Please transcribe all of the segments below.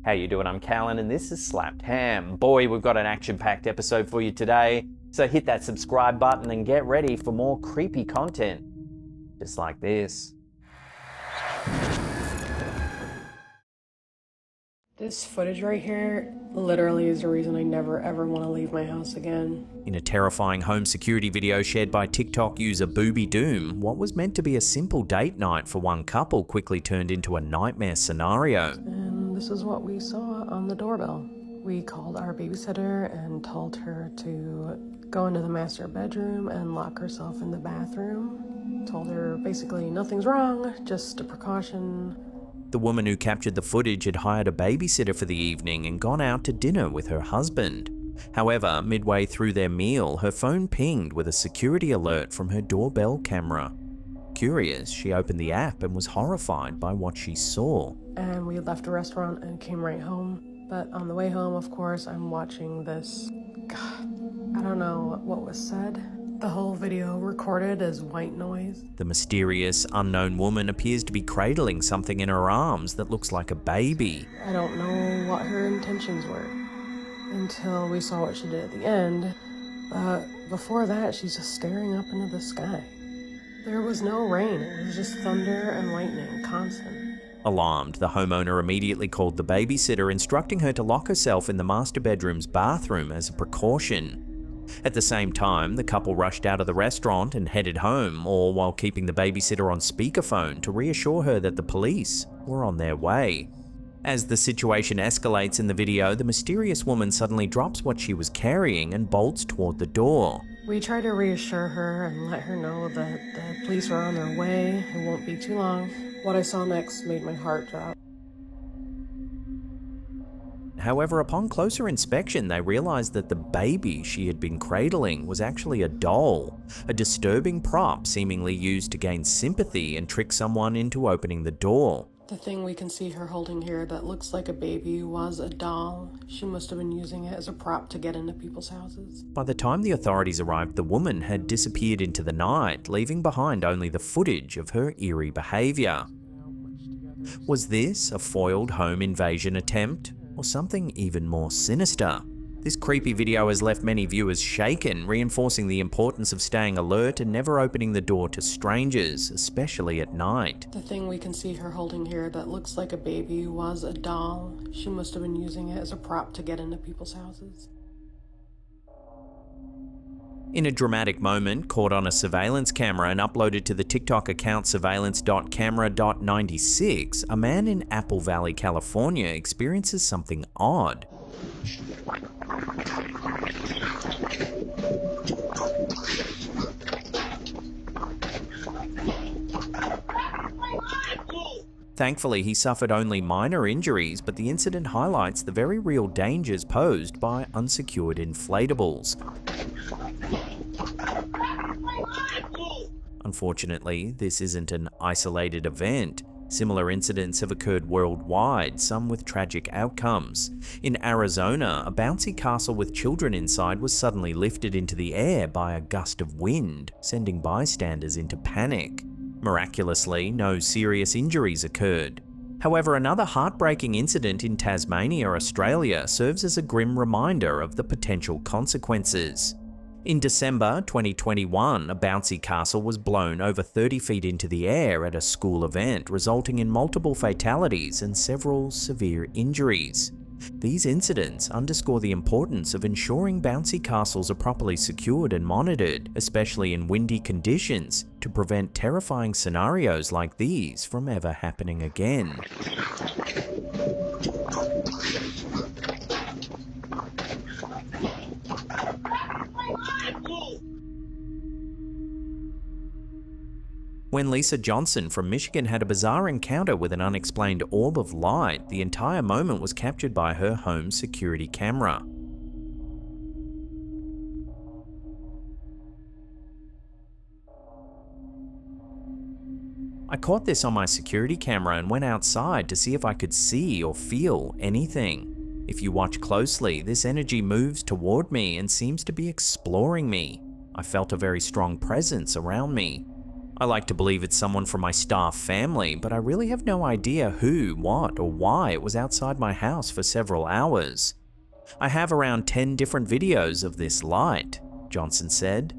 How you doing? I'm Callan and this is Slapped Ham. Boy, we've got an action-packed episode for you today, so hit that subscribe button and get ready for more creepy content, just like this. This footage right here literally is the reason I never ever want to leave my house again. In a terrifying home security video shared by TikTok user Booby Doom, what was meant to be a simple date night for one couple quickly turned into a nightmare scenario. And this is what we saw on the doorbell. We called our babysitter and told her to go into the master bedroom and lock herself in the bathroom. Told her basically nothing's wrong, just a precaution. The woman who captured the footage had hired a babysitter for the evening and gone out to dinner with her husband. However, midway through their meal, her phone pinged with a security alert from her doorbell camera. Curious, she opened the app and was horrified by what she saw. And we left the restaurant and came right home. But on the way home, of course, I'm watching this. God, I don't know what was said. The whole video recorded as white noise. The mysterious, unknown woman appears to be cradling something in her arms that looks like a baby. I don't know what her intentions were until we saw what she did at the end. But before that, she's just staring up into the sky. There was no rain, it was just thunder and lightning, constant. Alarmed, the homeowner immediately called the babysitter, instructing her to lock herself in the master bedroom's bathroom as a precaution. At the same time, the couple rushed out of the restaurant and headed home, all while keeping the babysitter on speakerphone to reassure her that the police were on their way. As the situation escalates in the video, the mysterious woman suddenly drops what she was carrying and bolts toward the door. We tried to reassure her and let her know that the police are on their way, it won't be too long. What I saw next made my heart drop. However, upon closer inspection, they realized that the baby she had been cradling was actually a doll, a disturbing prop seemingly used to gain sympathy and trick someone into opening the door. The thing we can see her holding here that looks like a baby was a doll. She must have been using it as a prop to get into people's houses. By the time the authorities arrived, the woman had disappeared into the night, leaving behind only the footage of her eerie behavior. Was this a foiled home invasion attempt? Or something even more sinister? This creepy video has left many viewers shaken, reinforcing the importance of staying alert and never opening the door to strangers, especially at night. The thing we can see her holding here that looks like a baby was a doll. She must have been using it as a prop to get into people's houses. In a dramatic moment, caught on a surveillance camera and uploaded to the TikTok account surveillance.camera.96, a man in Apple Valley, California experiences something odd. Thankfully, he suffered only minor injuries, but the incident highlights the very real dangers posed by unsecured inflatables. Unfortunately, this isn't an isolated event. Similar incidents have occurred worldwide, some with tragic outcomes. In Arizona, a bouncy castle with children inside was suddenly lifted into the air by a gust of wind, sending bystanders into panic. Miraculously, no serious injuries occurred. However, another heartbreaking incident in Tasmania, Australia, serves as a grim reminder of the potential consequences. In December 2021, a bouncy castle was blown over 30 feet into the air at a school event, resulting in multiple fatalities and several severe injuries. These incidents underscore the importance of ensuring bouncy castles are properly secured and monitored, especially in windy conditions, to prevent terrifying scenarios like these from ever happening again. When Lisa Johnson from Michigan had a bizarre encounter with an unexplained orb of light, the entire moment was captured by her home security camera. I caught this on my security camera and went outside to see if I could see or feel anything. If you watch closely, this energy moves toward me and seems to be exploring me. I felt a very strong presence around me. I like to believe it's someone from my staff family, but I really have no idea who, what, or why it was outside my house for several hours. I have around 10 different videos of this light, Johnson said.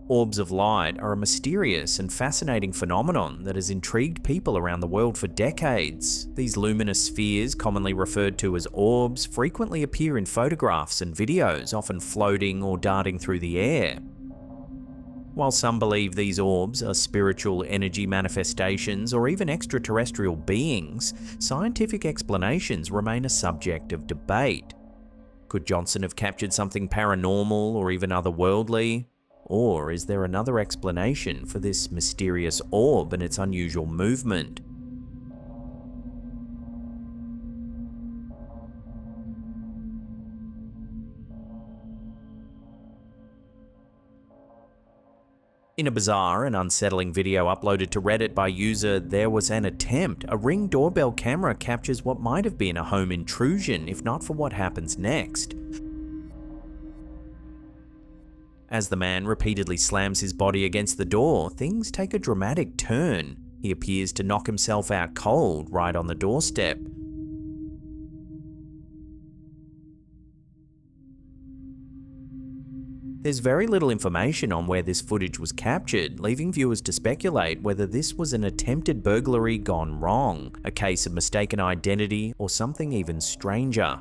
Orbs of light are a mysterious and fascinating phenomenon that has intrigued people around the world for decades. These luminous spheres, commonly referred to as orbs, frequently appear in photographs and videos, often floating or darting through the air. While some believe these orbs are spiritual energy manifestations or even extraterrestrial beings, scientific explanations remain a subject of debate. Could Johnson have captured something paranormal or even otherworldly? Or is there another explanation for this mysterious orb and its unusual movement? In a bizarre and unsettling video uploaded to Reddit by user There Was an Attempt, a Ring doorbell camera captures what might have been a home intrusion if not for what happens next. As the man repeatedly slams his body against the door, things take a dramatic turn. He appears to knock himself out cold right on the doorstep. There's very little information on where this footage was captured, leaving viewers to speculate whether this was an attempted burglary gone wrong, a case of mistaken identity, or something even stranger.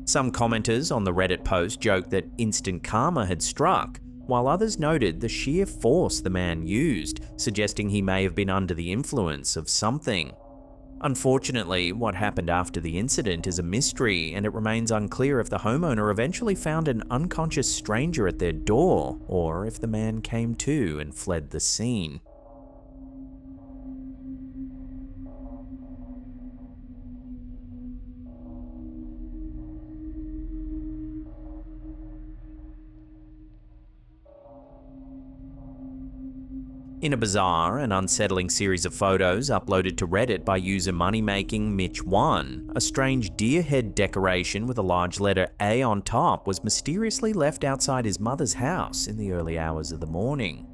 Some commenters on the Reddit post joked that instant karma had struck, while others noted the sheer force the man used, suggesting he may have been under the influence of something. Unfortunately, what happened after the incident is a mystery, and it remains unclear if the homeowner eventually found an unconscious stranger at their door, or if the man came to and fled the scene. In a bizarre and unsettling series of photos uploaded to Reddit by user Moneymaking Mitch1, a strange deer head decoration with a large letter A on top was mysteriously left outside his mother's house in the early hours of the morning.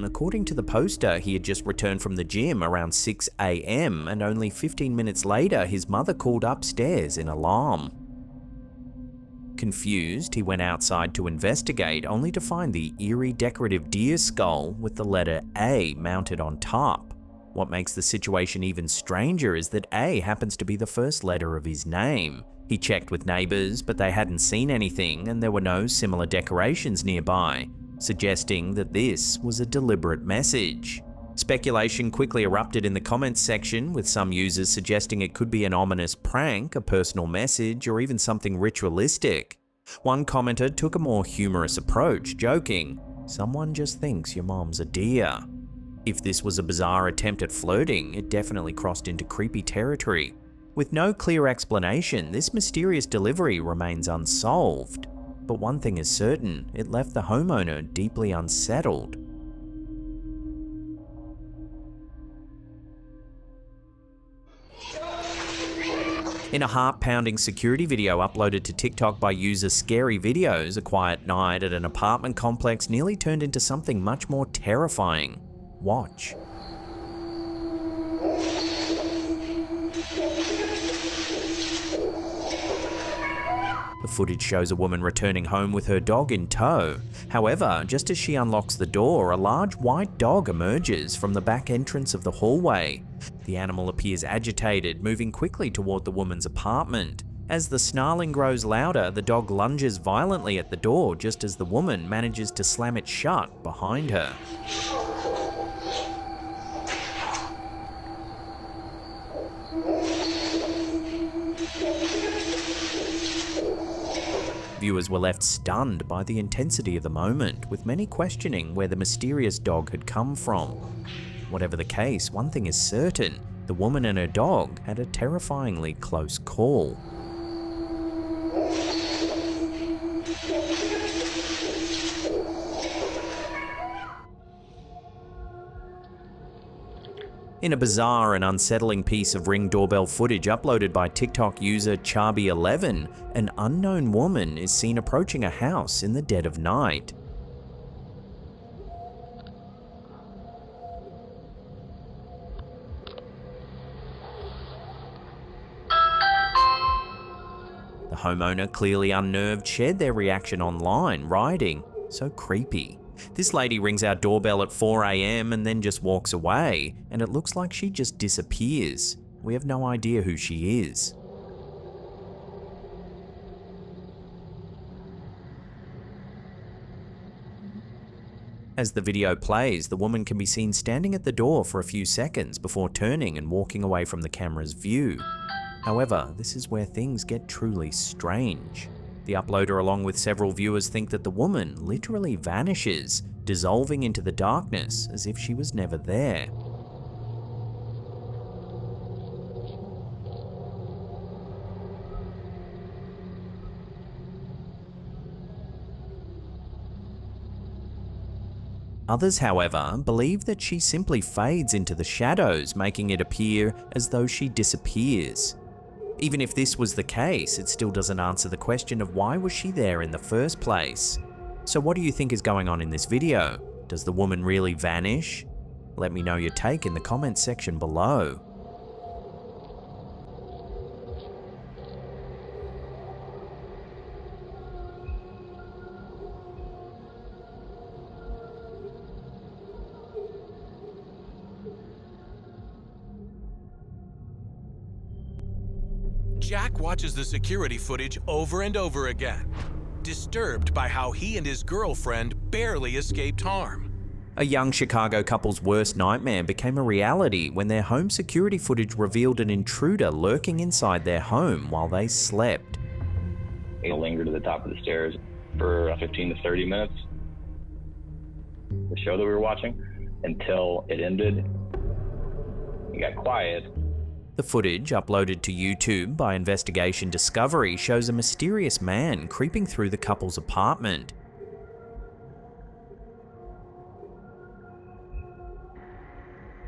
According to the poster, he had just returned from the gym around 6 AM, and only 15 minutes later his mother called upstairs in alarm. Confused, he went outside to investigate, only to find the eerie decorative deer skull with the letter A mounted on top. What makes the situation even stranger is that A happens to be the first letter of his name. He checked with neighbors, but they hadn't seen anything, and there were no similar decorations nearby, suggesting that this was a deliberate message. Speculation quickly erupted in the comments section, with some users suggesting it could be an ominous prank, a personal message, or even something ritualistic. One commenter took a more humorous approach, joking, "Someone just thinks your mom's a deer." If this was a bizarre attempt at flirting, it definitely crossed into creepy territory. With no clear explanation, this mysterious delivery remains unsolved. But one thing is certain, it left the homeowner deeply unsettled. In a heart-pounding security video uploaded to TikTok by user Scary Videos, a quiet night at an apartment complex nearly turned into something much more terrifying. Watch. The footage shows a woman returning home with her dog in tow. However, just as she unlocks the door, a large white dog emerges from the back entrance of the hallway. The animal appears agitated, moving quickly toward the woman's apartment. As the snarling grows louder, the dog lunges violently at the door just as the woman manages to slam it shut behind her. Viewers were left stunned by the intensity of the moment, with many questioning where the mysterious dog had come from. Whatever the case, one thing is certain, the woman and her dog had a terrifyingly close call. In a bizarre and unsettling piece of Ring doorbell footage uploaded by TikTok user Charby11, an unknown woman is seen approaching a house in the dead of night. The homeowner, clearly unnerved, shared their reaction online, writing, "So creepy. This lady rings our doorbell at 4 AM and then just walks away, and it looks like she just disappears. We have no idea who she is." As the video plays, the woman can be seen standing at the door for a few seconds before turning and walking away from the camera's view. However, this is where things get truly strange. The uploader, along with several viewers, think that the woman literally vanishes, dissolving into the darkness as if she was never there. Others, however, believe that she simply fades into the shadows, making it appear as though she disappears. Even if this was the case, it still doesn't answer the question of why was she there in the first place. So what do you think is going on in this video? Does the woman really vanish? Let me know your take in the comments section below. Jack watches the security footage over and over again, disturbed by how he and his girlfriend barely escaped harm. A young Chicago couple's worst nightmare became a reality when their home security footage revealed an intruder lurking inside their home while they slept. He lingered at the top of the stairs for 15 to 30 minutes, the show that we were watching, until it ended. He got quiet. The footage, uploaded to YouTube by Investigation Discovery, shows a mysterious man creeping through the couple's apartment.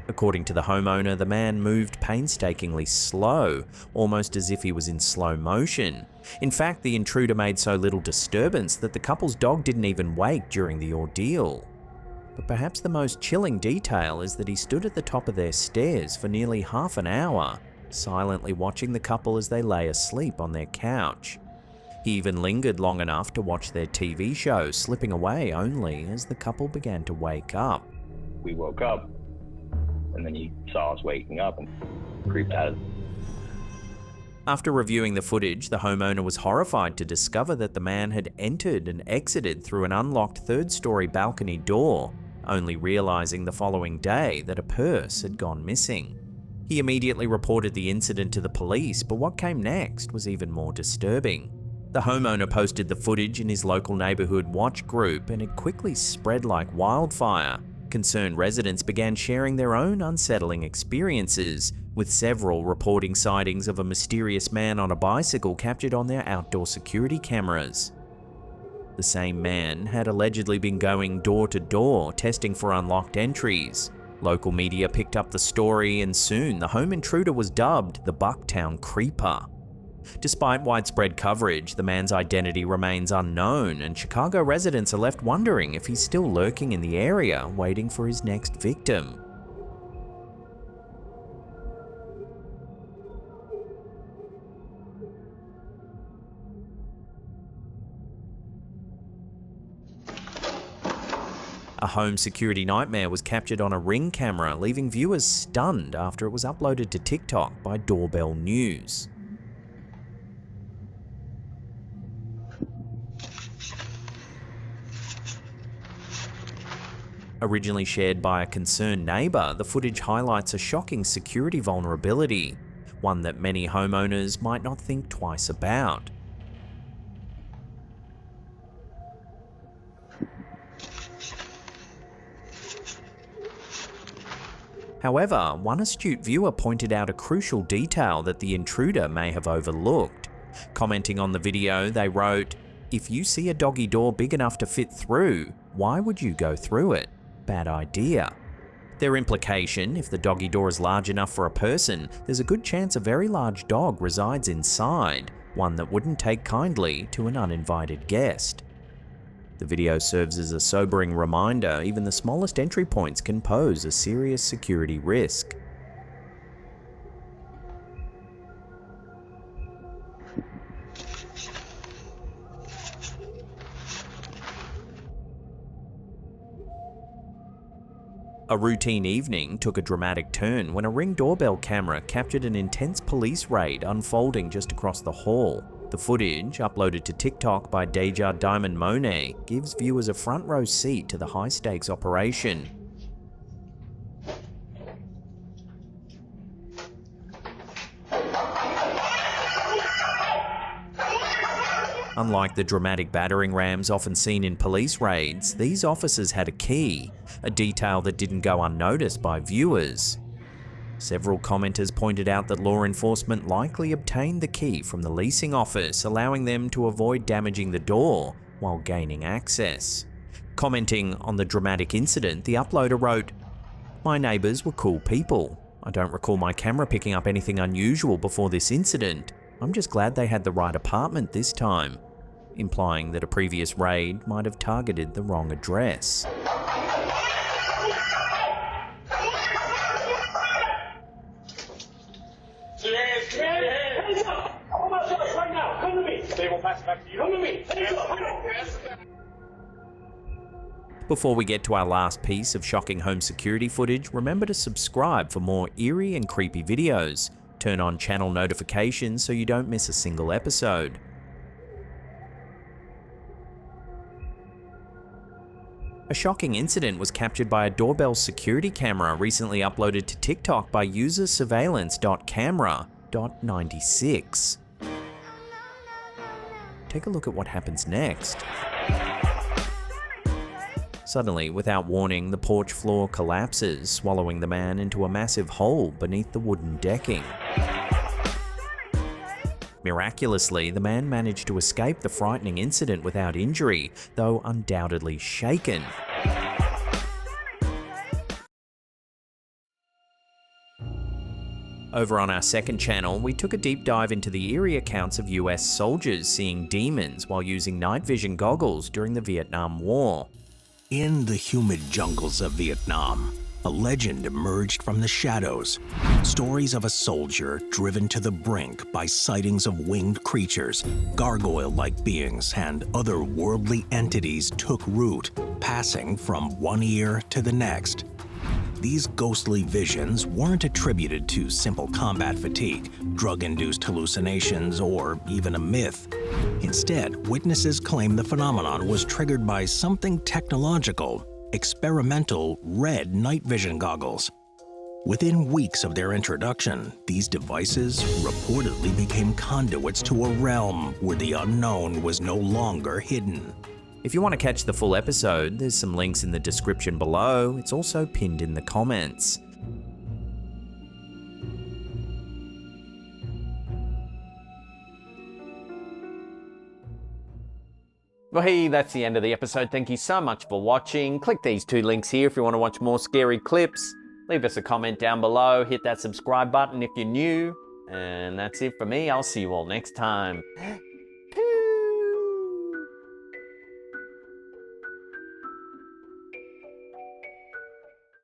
According to the homeowner, the man moved painstakingly slow, almost as if he was in slow motion. In fact, the intruder made so little disturbance that the couple's dog didn't even wake during the ordeal. But perhaps the most chilling detail is that he stood at the top of their stairs for nearly half an hour, silently watching the couple as they lay asleep on their couch. He even lingered long enough to watch their TV show, slipping away only as the couple began to wake up. We woke up, and then he saw us waking up and creeped out. After reviewing the footage, the homeowner was horrified to discover that the man had entered and exited through an unlocked third-story balcony door, only realizing the following day that a purse had gone missing. He immediately reported the incident to the police, but what came next was even more disturbing. The homeowner posted the footage in his local neighborhood watch group, and it quickly spread like wildfire. Concerned residents began sharing their own unsettling experiences, with several reporting sightings of a mysterious man on a bicycle captured on their outdoor security cameras. The same man had allegedly been going door to door, testing for unlocked entries. Local media picked up the story, and soon the home intruder was dubbed the Bucktown Creeper. Despite widespread coverage, the man's identity remains unknown, and Chicago residents are left wondering if he's still lurking in the area, waiting for his next victim. A home security nightmare was captured on a Ring camera, leaving viewers stunned after it was uploaded to TikTok by Doorbell News. Originally shared by a concerned neighbor, the footage highlights a shocking security vulnerability, one that many homeowners might not think twice about. However, one astute viewer pointed out a crucial detail that the intruder may have overlooked. Commenting on the video, they wrote, "If you see a doggy door big enough to fit through, why would you go through it? Bad idea." Their implication, if the doggy door is large enough for a person, there's a good chance a very large dog resides inside, one that wouldn't take kindly to an uninvited guest. The video serves as a sobering reminder even the smallest entry points can pose a serious security risk. A routine evening took a dramatic turn when a Ring doorbell camera captured an intense police raid unfolding just across the hall. The footage, uploaded to TikTok by Deja Diamond Monet, gives viewers a front row seat to the high-stakes operation. Unlike the dramatic battering rams often seen in police raids, these officers had a key, a detail that didn't go unnoticed by viewers. Several commenters pointed out that law enforcement likely obtained the key from the leasing office, allowing them to avoid damaging the door while gaining access. Commenting on the dramatic incident, the uploader wrote, "My neighbours were cool people. I don't recall my camera picking up anything unusual before this incident. I'm just glad they had the right apartment this time," implying that a previous raid might have targeted the wrong address. Before we get to our last piece of shocking home security footage, remember to subscribe for more eerie and creepy videos. Turn on channel notifications so you don't miss a single episode. A shocking incident was captured by a doorbell security camera recently uploaded to TikTok by user surveillance.camera.96. Take a look at what happens next. Suddenly, without warning, the porch floor collapses, swallowing the man into a massive hole beneath the wooden decking. Miraculously, the man managed to escape the frightening incident without injury, though undoubtedly shaken. Over on our second channel, we took a deep dive into the eerie accounts of US soldiers seeing demons while using night vision goggles during the Vietnam War. In the humid jungles of Vietnam, a legend emerged from the shadows. Stories of a soldier driven to the brink by sightings of winged creatures, gargoyle-like beings, and otherworldly entities took root, passing from one ear to the next. These ghostly visions weren't attributed to simple combat fatigue, drug-induced hallucinations, or even a myth. Instead, witnesses claim the phenomenon was triggered by something technological: experimental red night vision goggles. Within weeks of their introduction, these devices reportedly became conduits to a realm where the unknown was no longer hidden. If you want to catch the full episode, there's some links in the description below. It's also pinned in the comments. Well, hey, that's the end of the episode. Thank you so much for watching. Click these two links here if you want to watch more scary clips. Leave us a comment down below. Hit that subscribe button if you're new. And that's it for me. I'll see you all next time.